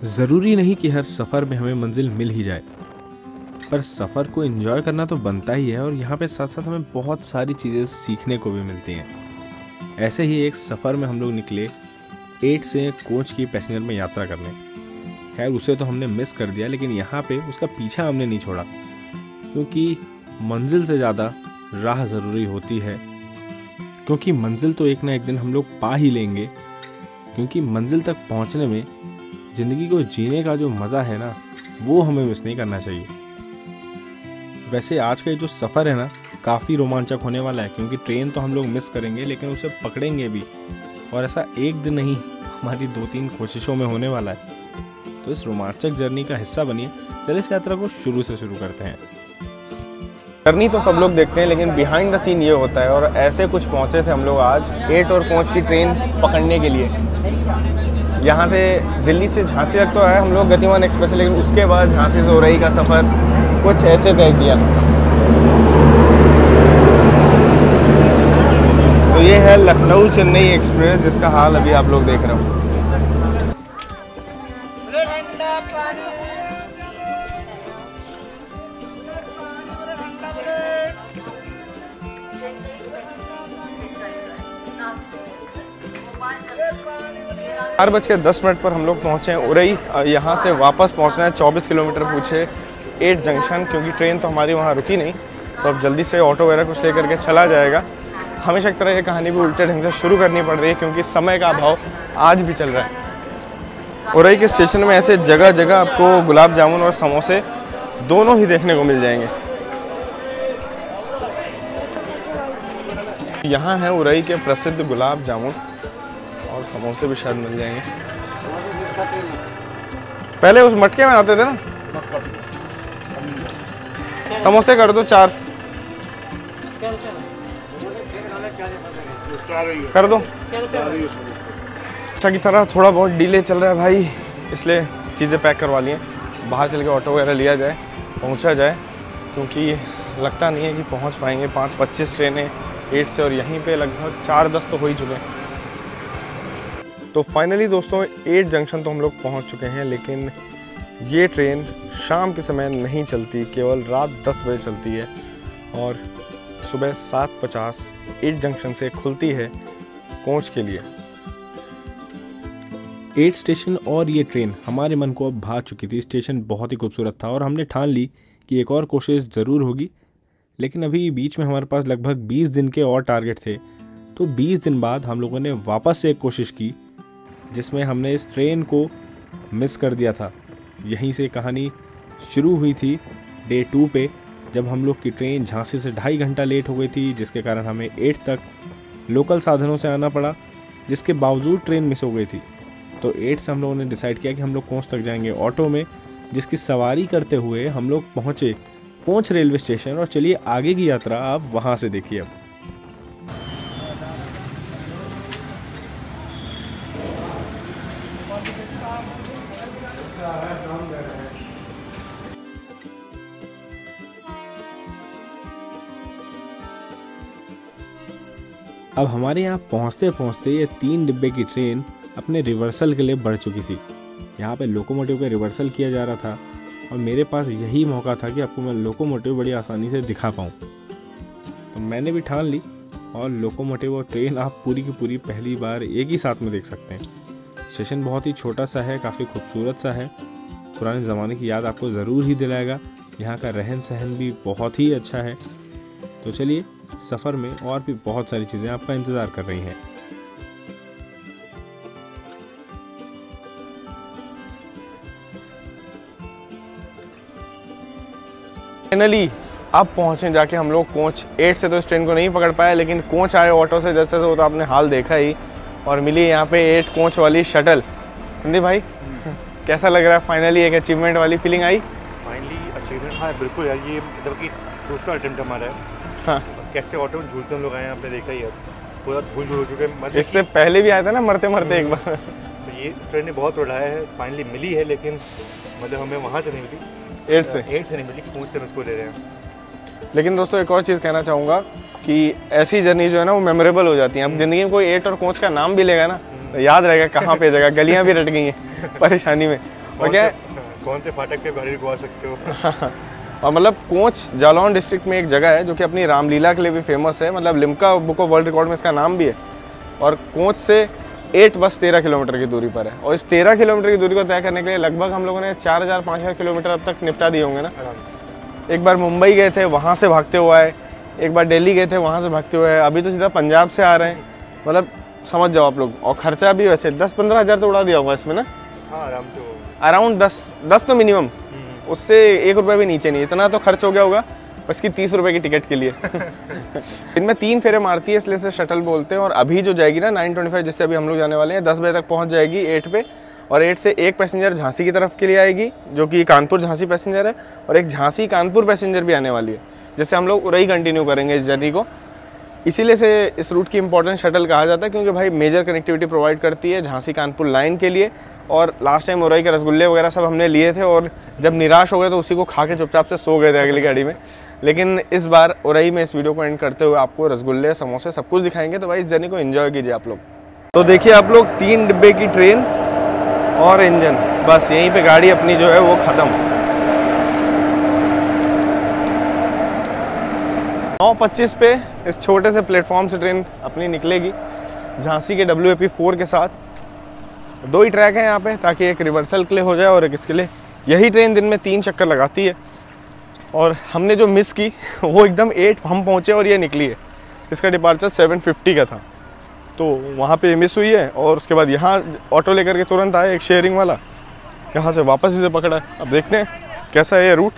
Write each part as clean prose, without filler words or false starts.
ज़रूरी नहीं कि हर सफ़र में हमें मंजिल मिल ही जाए, पर सफ़र को एंजॉय करना तो बनता ही है और यहाँ पे साथ साथ हमें बहुत सारी चीज़ें सीखने को भी मिलती हैं। ऐसे ही एक सफ़र में हम लोग निकले 8 से कोच की पैसेंजर में यात्रा करने। खैर उसे तो हमने मिस कर दिया, लेकिन यहाँ पे उसका पीछा हमने नहीं छोड़ा, क्योंकि मंजिल से ज़्यादा राह ज़रूरी होती है। क्योंकि मंजिल तो एक ना एक दिन हम लोग पा ही लेंगे, क्योंकि मंजिल तक पहुँचने में ज़िंदगी को जीने का जो मज़ा है ना, वो हमें मिस नहीं करना चाहिए। वैसे आज का ये जो सफ़र है ना, काफ़ी रोमांचक होने वाला है, क्योंकि ट्रेन तो हम लोग मिस करेंगे लेकिन उसे पकड़ेंगे भी, और ऐसा एक दिन नहीं, हमारी 2-3 कोशिशों में होने वाला है। तो इस रोमांचक जर्नी का हिस्सा बनिए। चलिए इस यात्रा को शुरू से शुरू करते हैं। जर्नी तो सब लोग देखते हैं, लेकिन बिहाइंड द सीन ये होता है, और ऐसे कुछ पहुंचे थे हम लोग आज 8 और कोच की ट्रेन पकड़ने के लिए। यहाँ से दिल्ली से झांसी तक तो आए हम लोग गतिमान एक्सप्रेस, लेकिन उसके बाद झांसी से उरई का सफ़र कुछ ऐसे तय किया। तो ये है लखनऊ चेन्नई एक्सप्रेस, जिसका हाल अभी आप लोग देख रहे हो। 4:10 पर हम लोग पहुँचे हैं उरई। यहाँ से वापस पहुँचना है 24 किलोमीटर पूछे 8 जंक्शन, क्योंकि ट्रेन तो हमारी वहाँ रुकी नहीं, तो अब जल्दी से ऑटो वगैरह कुछ लेकर के चला जाएगा। हमेशा की तरह ये कहानी भी उल्टे ढंग से शुरू करनी पड़ रही है, क्योंकि समय का अभाव आज भी चल रहा है। उरई के स्टेशन में ऐसे जगह जगह आपको गुलाब जामुन और समोसे दोनों ही देखने को मिल जाएंगे। यहाँ है उरई के प्रसिद्ध गुलाब जामुन, और समोसे भी शायद मिल जाएंगे। पहले उस मटके में आते थे ना। समोसे कर दो 4 कर दो। अच्छा की तरह थोड़ा बहुत डिले चल रहा है भाई, इसलिए चीज़ें पैक करवा लिए। बाहर चल के ऑटो वगैरह लिया जाए, पहुंचा जाए, क्योंकि लगता नहीं है कि पहुंच पाएंगे। 5:25 ट्रेनें 8 से, और यहीं पे लगभग 4:10 तो हो ही चुके हैं। तो फाइनली दोस्तों 8 जंक्शन तो हम लोग पहुंच चुके हैं, लेकिन ये ट्रेन शाम के समय नहीं चलती, केवल रात 10 बजे चलती है, और सुबह 7:50 8 जंक्शन से खुलती है कोच के लिए। 8 स्टेशन और ये ट्रेन हमारे मन को अब भा चुकी थी। स्टेशन बहुत ही खूबसूरत था और हमने ठान ली कि एक और कोशिश ज़रूर होगी, लेकिन अभी बीच में हमारे पास लगभग 20 दिन के और टारगेट थे। तो 20 दिन बाद हम लोगों ने वापस से एक कोशिश की, जिसमें हमने इस ट्रेन को मिस कर दिया था। यहीं से कहानी शुरू हुई थी डे 2 पे, जब हम लोग की ट्रेन झांसी से 2.5 घंटा लेट हो गई थी, जिसके कारण हमें 8 तक लोकल साधनों से आना पड़ा, जिसके बावजूद ट्रेन मिस हो गई थी। तो 8 से हम लोगों ने डिसाइड किया कि हम लोग कोच तक जाएंगे ऑटो में, जिसकी सवारी करते हुए हम लोग पहुँचे कोच रेलवे स्टेशन। और चलिए आगे की यात्रा आप वहाँ से देखिए। अब हमारे यहाँ पहुँचते पहुँचते ये 3 डिब्बे की ट्रेन अपने रिवर्सल के लिए बढ़ चुकी थी। यहाँ पे लोकोमोटिव का रिवर्सल किया जा रहा था, और मेरे पास यही मौका था कि आपको मैं लोकोमोटिव बड़ी आसानी से दिखा पाऊँ। तो मैंने भी ठान ली, और लोकोमोटिव और ट्रेन आप पूरी की पूरी पहली बार एक ही साथ में देख सकते हैं। स्टेशन बहुत ही छोटा सा है, काफ़ी खूबसूरत सा है, पुराने ज़माने की याद आपको ज़रूर ही दिलाएगा। यहाँ का रहन सहन भी बहुत ही अच्छा है। तो चलिए, सफ़र में और भी बहुत सारी चीज़ें आपका इंतज़ार कर रही हैं। फाइनली अब पहुँचे जाके हम लोग कोच 8 से। तो इस ट्रेन को नहीं पकड़ पाया, लेकिन कोच आए ऑटो से जैसे, तो आपने हाल देखा ही, और मिली यहाँ पे 8 कोच वाली शटल। हिंदी भाई कैसा लग रहा है? फाइनली एक अचीवमेंट वाली फीलिंग आई। फाइनली अचीवमेंट, हाँ बिल्कुल यार, ये मतलब कि दूसरा अटेम्प्ट हमारा है। हाँ, कैसे ऑटो में झूलते हम लोग आए हैं, आपने देखा ही है, पूरा धूल हो चुके हैं। मतलब इससे पहले भी आया था ना मरते मरते एक बार। तो ये ट्रेन ने बहुत उड़ाया है, फाइनली मिली है, लेकिन मतलब हमें वहाँ से नहीं मिली, 8 से नहीं मिली, कोच से हम इसको ले रहे हैं। लेकिन दोस्तों एक और चीज़ कहना चाहूँगा कि ऐसी जर्नी जो है ना, वो मेमोरेबल हो जाती हैं। अब ज़िंदगी में कोई 8 और कोच का नाम भी लेगा ना, तो याद रहेगा कहाँ पे जगह, गलियाँ भी रट गई हैं परेशानी में। और क्या कौन से फाटक पे गाड़ी रुकवा सकते हो। और मतलब कोच जालौन डिस्ट्रिक्ट में एक जगह है जो कि अपनी रामलीला के लिए भी फेमस है, मतलब Limca book of world record में इसका नाम भी है। और कोच से 8 बस 13 किलोमीटर की दूरी पर है, और इस 13 किलोमीटर की दूरी को तय करने के लिए लगभग हम लोगों ने 4000-5000 किलोमीटर अब तक निपटा दिए होंगे ना। एक बार मुंबई गए थे, वहाँ से भागते हुए आए, एक बार दिल्ली गए थे, वहाँ से भागते हुए आए, अभी तो सीधा पंजाब से आ रहे हैं। मतलब समझ जाओ आप लोग। और खर्चा भी वैसे 10-15 हज़ार तो उड़ा दिया होगा इसमें ना। हाँ, आराम से अराउंड 10 तो मिनिमम, उससे 1 रुपये भी नीचे नहीं, इतना तो खर्च हो गया होगा उसकी 30 रुपये की टिकट के लिए। इनमें 3 फेरे मारती है, इसलिए इसे शटल बोलते हैं। और अभी जो जाएगी ना 9:25, जिससे अभी हम लोग जाने वाले हैं, 10 बजे तक पहुंच जाएगी 8 पे। और 8 से एक पैसेंजर झांसी की तरफ के लिए आएगी, जो कि कानपुर झांसी पैसेंजर है, और एक झांसी कानपुर पैसेंजर भी आने वाली है, जिससे हम लोग उरई कंटिन्यू करेंगे इस जर्नी को। इसीलिए से इस रूट की इंपॉर्टेंट शटल कहा जाता है, क्योंकि भाई मेजर कनेक्टिविटी प्रोवाइड करती है झांसी कानपुर लाइन के लिए। और लास्ट टाइम उरई के रसगुल्ले वगैरह सब हमने लिए थे, और जब निराश हो गए तो उसी को खा के चुपचाप से सो गए थे अगली गाड़ी में। लेकिन इस बार उरई में इस वीडियो को एंड करते हुए आपको रसगुल्ले, समोसे सब कुछ दिखाएंगे, तो भाई इस जर्नी को एंजॉय कीजिए आप लोग। तो देखिए आप लोग, 3 डिब्बे की ट्रेन और इंजन, बस यहीं पे गाड़ी अपनी जो है वो ख़त्म। 9:25 पे इस छोटे से प्लेटफॉर्म से ट्रेन अपनी निकलेगी झांसी के WAP4 के साथ। 2 ही ट्रैक हैं यहाँ पे, ताकि एक रिवर्सल के लिए हो जाए और एक इसके लिए। यही ट्रेन दिन में 3 चक्कर लगाती है, और हमने जो मिस की वो एकदम 8 हम पहुँचे और ये निकली है। इसका डिपार्चर 7:50 का था, तो वहाँ पे मिस हुई है। और उसके बाद यहाँ ऑटो लेकर के तुरंत आए, एक शेयरिंग वाला, यहाँ से वापस इसे पकड़ा है। अब देखते हैं कैसा है ये रूट,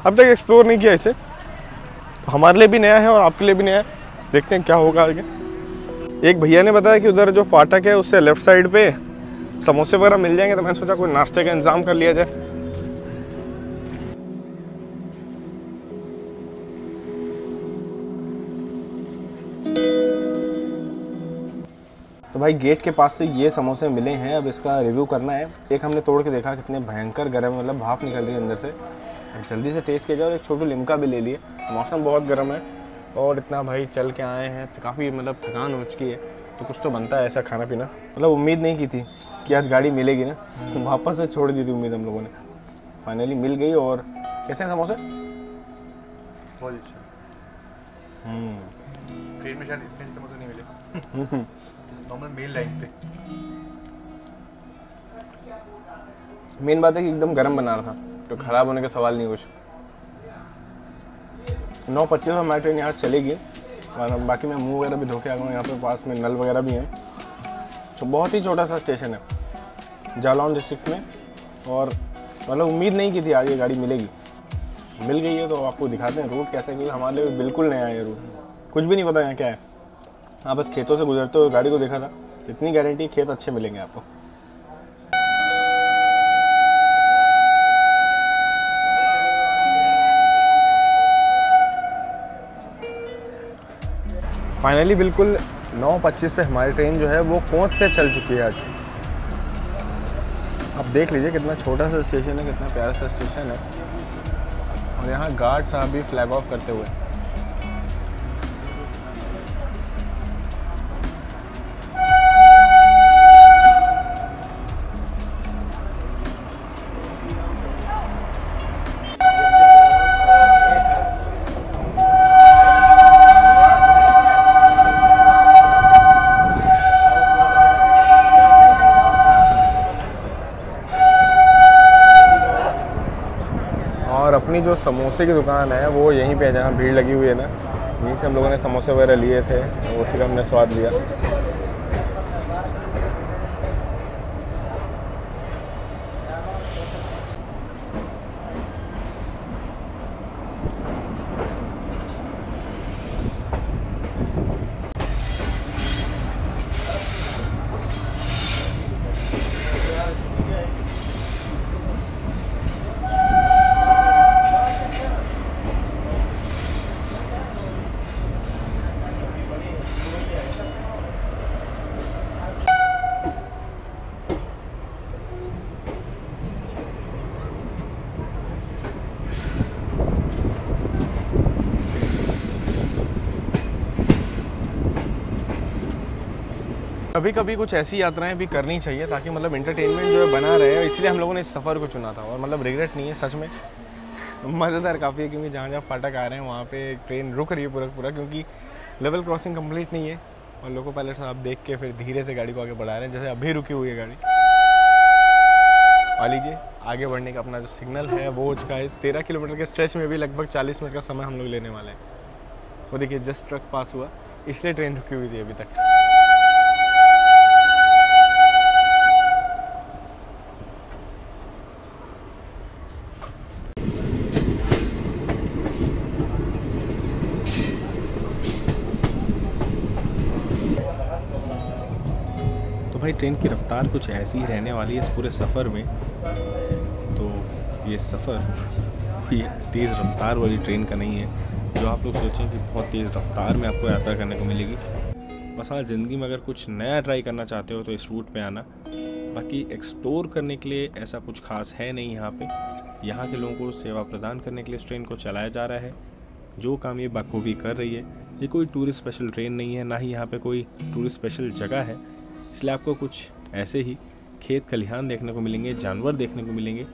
अब तक एक्सप्लोर नहीं किया इसे, तो हमारे लिए भी नया है और आपके लिए भी नया है। देखते हैं क्या होगा आगे। एक भैया ने बताया कि उधर जो फाटक है उससे लेफ्ट साइड पे समोसे वगैरह मिल जाएंगे, तो मैंने सोचा कोई नाश्ते का इंतजाम कर लिया जाए। तो भाई गेट के पास से ये समोसे मिले हैं, अब इसका रिव्यू करना है। एक हमने तोड़ के देखा, कितने भयंकर गर्म, मतलब भाप निकल रही है अंदर से। अब जल्दी से टेस्ट किया जाए। और एक छोटू लिम्का भी ले लिए। मौसम बहुत गर्म है, और इतना भाई चल के आए हैं, तो काफ़ी मतलब थकान हो चुकी है, तो कुछ तो बनता है ऐसा खाना पीना। मतलब उम्मीद नहीं की थी कि आज गाड़ी मिलेगी ना, वापस से छोड़ दी थी उम्मीद हम लोगों ने। फाइनली मिल गई। और कैसे हैं समोसे? बहुत अच्छा। ट्रेन में शायद इतने समोसे नहीं मिले, नॉर्मल मेन लाइन पे। मेन बात है कि एकदम गर्म बना रहा था, तो ख़राब होने का सवाल नहीं कुछ। 9:25 में हमारी ट्रेन यहाँ चलेगी, और बाकी मैं मुंह वगैरह भी धो के आ गया। यहाँ पे पास में नल वगैरह भी हैं। तो बहुत ही छोटा सा स्टेशन है जालौन डिस्ट्रिक्ट में, और मतलब उम्मीद नहीं की थी आज ये गाड़ी मिलेगी। मिल गई है, तो आपको दिखाते हैं रूट कैसा है, क्योंकि हमारे लिए बिल्कुल नया है ये रूट, कुछ भी नहीं पता यहाँ क्या है। हाँ, बस खेतों से गुजरते हुए गाड़ी को देखा था, इतनी गारंटी खेत अच्छे मिलेंगे आपको। फाइनली बिल्कुल 9:25 पे हमारी ट्रेन जो है वो कोच से चल चुकी है आज। आप देख लीजिए कितना छोटा सा स्टेशन है, कितना प्यारा सा स्टेशन है, और यहाँ गार्ड साहब भी फ्लैग ऑफ करते हुए। और अपनी जो समोसे की दुकान है वो यहीं पे है, जहाँ भीड़ लगी हुई है ना, यहीं से हम लोगों ने समोसे वगैरह लिए थे, उसी का हमने स्वाद लिया। कभी कभी कुछ ऐसी यात्राएं भी करनी चाहिए ताकि मतलब इंटरटेनमेंट जो है बना रहे, और इसलिए हम लोगों ने इस सफ़र को चुना था। और मतलब रिग्रेट नहीं है सच में, मज़ेदार काफ़ी है, क्योंकि जहाँ जहाँ फाटक आ रहे हैं वहाँ पे ट्रेन रुक रही है पूरा, क्योंकि लेवल क्रॉसिंग कंप्लीट नहीं है और लोको पायलट साहब देख के फिर धीरे से गाड़ी को आगे बढ़ा रहे हैं। जैसे अभी रुकी हुई है गाड़ी, आ लीजिए आगे बढ़ने का अपना जो सिग्नल है वो का इस 13 किलोमीटर के स्ट्रेच में भी लगभग 40 मिनट का समय हम लोग लेने वाले हैं। वो देखिए जस्ट ट्रक पास हुआ, इसलिए ट्रेन रुकी हुई थी अभी तक। तो भाई ट्रेन की रफ्तार कुछ ऐसी ही रहने वाली है इस पूरे सफ़र में। तो ये सफ़र ये तेज़ रफ्तार वाली ट्रेन का नहीं है जो आप लोग सोचें कि बहुत तेज़ रफ्तार में आपको यात्रा करने को मिलेगी। बस हाँ, ज़िंदगी में अगर कुछ नया ट्राई करना चाहते हो तो इस रूट पे आना। बाकी एक्सप्लोर करने के लिए ऐसा कुछ खास है नहीं यहाँ पे। यहाँ के लोगों को सेवा प्रदान करने के लिए इस ट्रेन को चलाया जा रहा है, जो काम ये बखूबी कर रही है। ये कोई टूरिस्ट स्पेशल ट्रेन नहीं है, ना ही यहाँ पे कोई टूरिस्ट स्पेशल जगह है, इसलिए आपको कुछ ऐसे ही खेत खलिहान देखने को मिलेंगे, जानवर देखने को मिलेंगे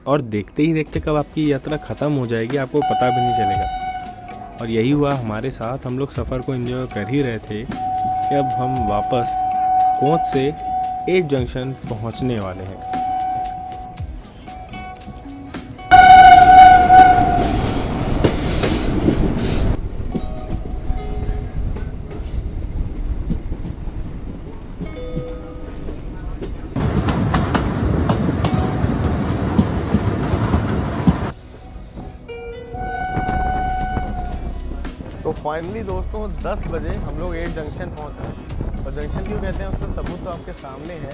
और देखते ही देखते कब आपकी यात्रा ख़त्म हो जाएगी आपको पता भी नहीं चलेगा। और यही हुआ हमारे साथ। हम लोग सफ़र को एंजॉय कर ही रहे थे कि अब हम वापस कोंच से 8 जंक्शन पहुंचने वाले हैं। तो फाइनली दोस्तों 10 बजे हम लोग 8 जंक्शन पहुंच रहे हैं। और जंक्शन क्यों कहते हैं उसका सबूत तो आपके सामने है।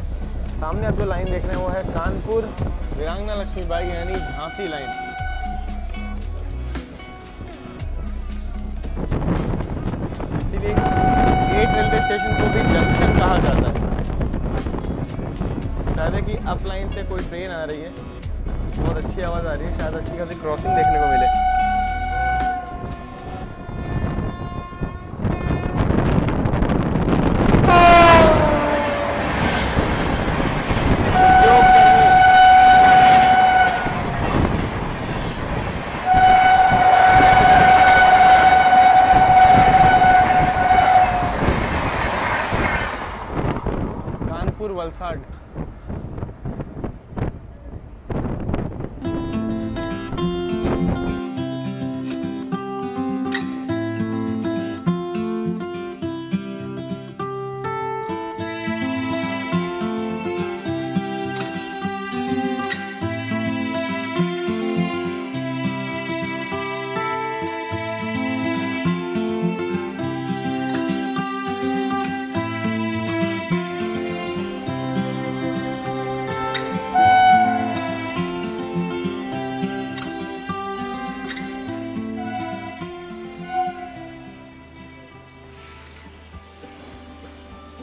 सामने आप जो लाइन देख रहे हैं वो है कानपुर वीरांगना लक्ष्मीबाई यानी झांसी लाइन। इसीलिए 8 रेलवे स्टेशन को भी जंक्शन कहा जाता है। शायद है कि अप लाइन से कोई ट्रेन आ रही है, बहुत अच्छी आवाज़ आ रही है, शायद अच्छी खासी क्रॉसिंग देखने को मिले। वलसाड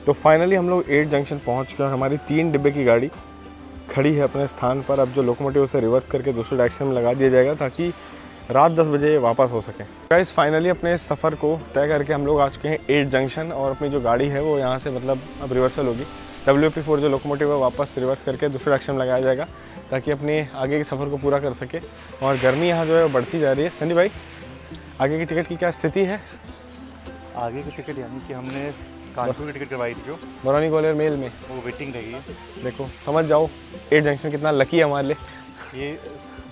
तो फाइनली हम लोग 8 जंक्शन पहुंच चुके हैं। हमारी 3 डिब्बे की गाड़ी खड़ी है अपने स्थान पर। अब जो लोकोमोटिव उसे रिवर्स करके दूसरे डायरेक्शन में लगा दिया जाएगा ताकि रात 10 बजे वापस हो सके। गाइस फाइनली अपने सफ़र को तय करके हम लोग आ चुके हैं 8 जंक्शन और अपनी जो गाड़ी है वो यहाँ से मतलब अब रिवर्सल होगी। WP4 जो लोकोमोटिव है वापस रिवर्स करके दूसरे डायरेक्शन में लगाया जाएगा ताकि अपने आगे के सफ़र को पूरा कर सके। और गर्मी यहाँ जो है बढ़ती जा रही है। सनी भाई आगे की टिकट की क्या स्थिति है? आगे की टिकट यानी कि हमने कानपुर की टिकट करवाई थी जो बरौनी ग्वालियर मेल में, वो वेटिंग रही है। देखो समझ जाओ 8 जंक्शन कितना लकी है हमारे लिए। ये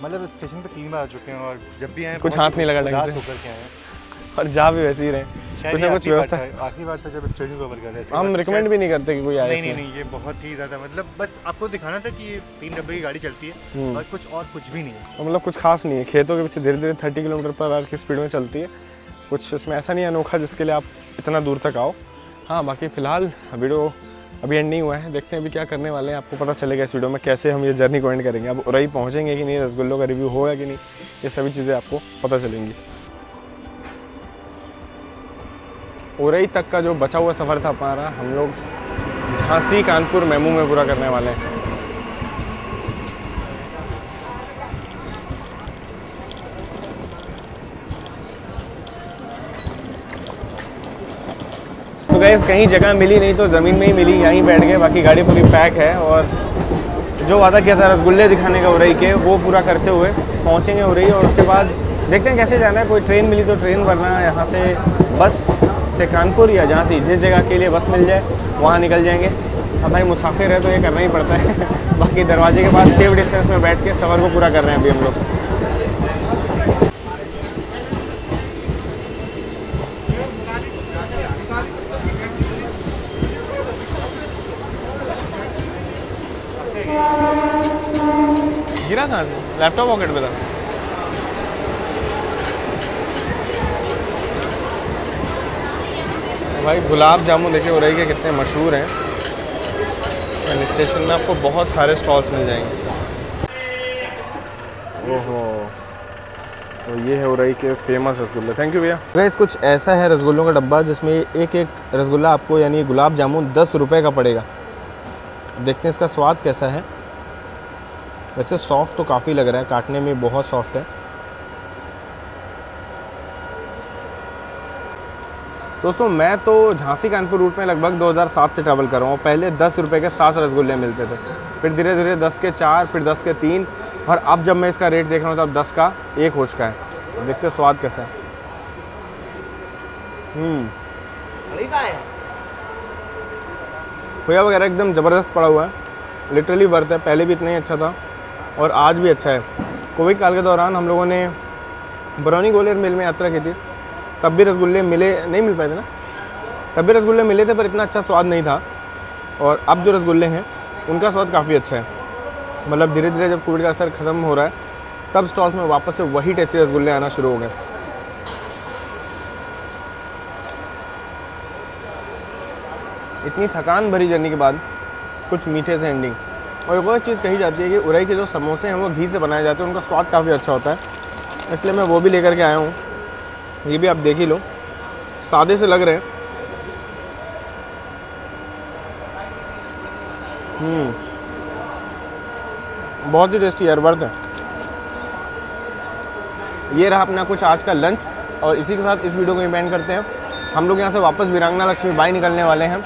मतलब स्टेशन पे 3 बार आ चुके हैं और जब भी आए कुछ हाथ नहीं लगा ढंग से होकर के आए और जा भी वैसे ही रहे। कुछ ना कुछ व्यवस्था। आखिरी बार था जब स्टेशन कवर कर रहे थे। हम रिकमेंड भी नहीं करते कि कोई आए। नहीं, ये बहुत ही ज़्यादा मतलब बस आपको दिखाना था कि ये 3 डब्बे की गाड़ी चलती है और कुछ भी नहीं है। मतलब कुछ खास नहीं है। खेतों के पीछे धीरे धीरे 30 किलोमीटर पर आवर की स्पीड में चलती है। कुछ इसमें ऐसा नहीं अनोखा जिसके लिए आप इतना दूर तक आओ। हाँ बाकी फ़िलहाल वीडियो अभी एंड नहीं हुआ है, देखते हैं अभी क्या करने वाले हैं। आपको पता चलेगा इस वीडियो में कैसे हम ये जर्नी को एंड करेंगे। अब उरई पहुँचेंगे कि नहीं, रसगुल्लों का रिव्यू होगा कि नहीं, ये सभी चीज़ें आपको पता चलेंगी। उरई तक का जो बचा हुआ सफ़र था हमारा, हम लोग झांसी कानपुर मेमू में पूरा करने वाले हैं। तो गैस कहीं जगह मिली नहीं तो ज़मीन में ही मिली, यहीं बैठ गए। बाकी गाड़ी पूरी पैक है और जो वादा किया था रसगुल्ले दिखाने का उरई के, वो पूरा करते हुए पहुँचेंगे उरई। और उसके बाद देखते हैं कैसे जाना है। कोई ट्रेन मिली तो ट्रेन, वरना यहाँ से बस से कानपुर या जहाँ से जिस जगह के लिए बस मिल जाए वहाँ निकल जाएंगे। अब भाई मुसाफिर है तो ये करना ही पड़ता है। बाकी दरवाजे के पास सेफ डिस्टेंस में बैठ के सफ़र को पूरा कर रहे हैं अभी हम लोग। गिरा कहाँ से? लैपटॉप पॉकेट पे था। भाई गुलाब जामुन देखिए उरई के कितने मशहूर हैं। एंड स्टेशन में आपको बहुत सारे स्टॉल्स मिल जाएंगे। ओहो, तो ये है उरई के फेमस रसगुल्ले। थैंक यू भैया। गाइस कुछ ऐसा है रसगुल्लों का डब्बा, जिसमें एक एक रसगुल्ला आपको यानी गुलाब जामुन 10 रुपये का पड़ेगा। देखते हैं इसका स्वाद कैसा है। वैसे सॉफ्ट तो काफ़ी लग रहा है, काटने में बहुत सॉफ्ट है। दोस्तों मैं तो झांसी कानपुर रूट में लगभग 2007 से ट्रैवल कर रहा हूँ। पहले 10 रुपये के 7 रसगुल्ले मिलते थे, फिर धीरे धीरे 10 के 4, फिर 10 के 3, और अब जब मैं इसका रेट देख रहा हूँ तब 10 का 1 हो चुका है। देखते हैं स्वाद कैसा है। खोया वगैरह एकदम ज़बरदस्त पड़ा हुआ है, लिटरली वर्थ है। पहले भी इतना ही अच्छा था और आज भी अच्छा है। कोविड काल के दौरान हम लोगों ने बरौनी ग्वालियर मिल में यात्रा की थी, तब भी रसगुल्ले नहीं मिल पाए थे ना, तब भी रसगुल्ले मिले थे पर इतना अच्छा स्वाद नहीं था। और अब जो रसगुल्ले हैं उनका स्वाद काफ़ी अच्छा है। मतलब धीरे धीरे जब कोविड का असर ख़त्म हो रहा है तब स्टॉल्स में वापस से वही टेस्टी रसगुल्ले आना शुरू हो गए। इतनी थकान भरी जर्नी के बाद कुछ मीठे से एंडिंग। और एक और चीज़ कही जाती है कि उरई के जो समोसे हैं वो घी से बनाए जाते हैं, उनका स्वाद काफ़ी अच्छा होता है, इसलिए मैं वो भी लेकर के आया हूँ। ये भी आप देख ही लो, सादे से लग रहे हैं। बहुत ही टेस्टी यार, वर्थ है। ये रहा अपना कुछ आज का लंच, और इसी के साथ इस वीडियो को एंड करते हैं। हम लोग यहाँ से वापस वीरांगना लक्ष्मीबाई निकलने वाले हैं।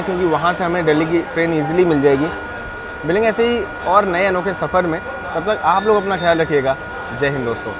क्योंकि वहाँ से हमें दिल्ली की ट्रेन इजीली मिल जाएगी। मिलेंगे ऐसे ही और नए अनोखे सफ़र में, तब तक आप लोग अपना ख्याल रखिएगा। जय हिंद दोस्तों।